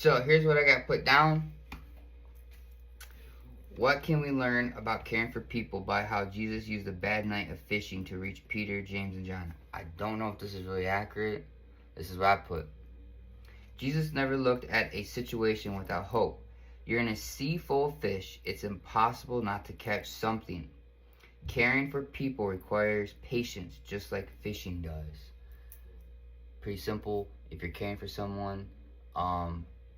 So here's what I got put down. What can we learn about caring for people by how Jesus used a bad night of fishing to reach Peter, James, and John? I don't know if this is really accurate. This is what I put. Jesus never looked at a situation without hope. You're in a sea full of fish. It's impossible not to catch something. Caring for people requires patience, just like fishing does. Pretty simple. If you're caring for someone,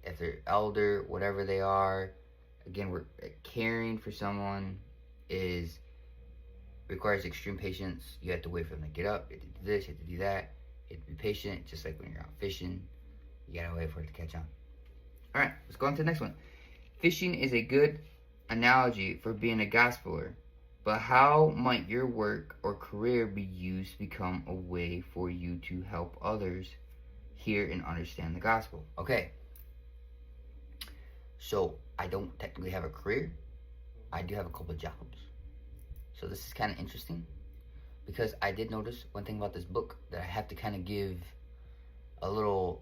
if they're elder, whatever they are, again, we're caring for someone requires extreme patience. You have to wait for them to get up. You have to do this. You have to do that. You have to be patient, just like when you're out fishing. You gotta wait for it to catch on. All right, let's go on to the next one. Fishing is a good analogy for being a gospeler, but how might your work or career be used to become a way for you to help others hear and understand the gospel? Okay, so I don't technically have a career. I do have a couple of jobs. So this is kind of interesting because I did notice one thing about this book that I have to kind of give a little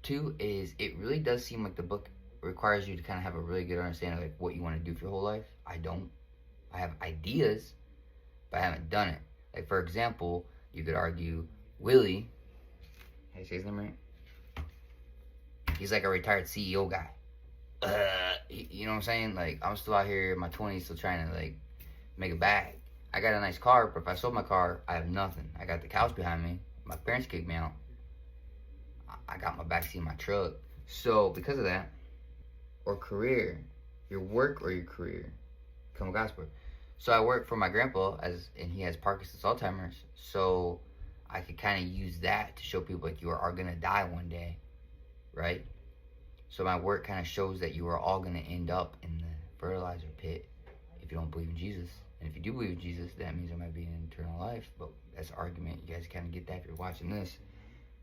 to is it really does seem like the book requires you to kind of have a really good understanding of like what you want to do for your whole life. I don't. I have ideas, but I haven't done it. Like for example, you could argue Willie. Can I say his name right? He's like a retired CEO guy. You know what I'm saying? Like I'm still out here in my 20s, still trying to like make a bag. I got a nice car, but if I sold my car, I have nothing. I got the couch behind me. My parents kicked me out. I got my backseat in my truck. So because of that, or career, your work or your career, become a gospeler. So I work for my grandpa and he has Parkinson's, Alzheimer's. So I could kind of use that to show people like you are gonna die one day, right? So my work kind of shows that you are all gonna end up in the fertilizer pit if you don't believe in Jesus. And if you do believe in Jesus, that means there might be an eternal life. But that's an argument. You guys kind of get that if you're watching this.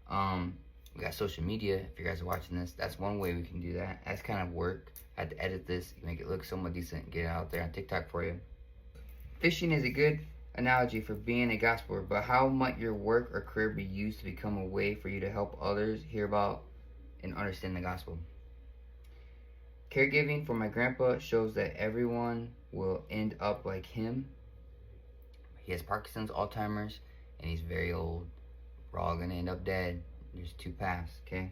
We got social media. If you guys are watching this, that's one way we can do that. That's kind of work. I had to edit this, make it look somewhat decent, get it out there on TikTok for you. Fishing is a good analogy for being a gospeler, but how might your work or career be used to become a way for you to help others hear about and understand the gospel? Caregiving for my grandpa shows that everyone will end up like him. He has Parkinson's, Alzheimer's, and he's very old. We're all gonna end up dead. There's two paths, okay?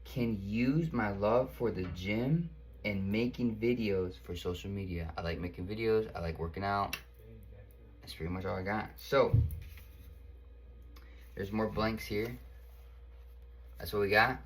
Can use my love for the gym and making videos for social media. I like making videos. I like working out. That's pretty much all I got. So, there's more blanks here. That's what we got.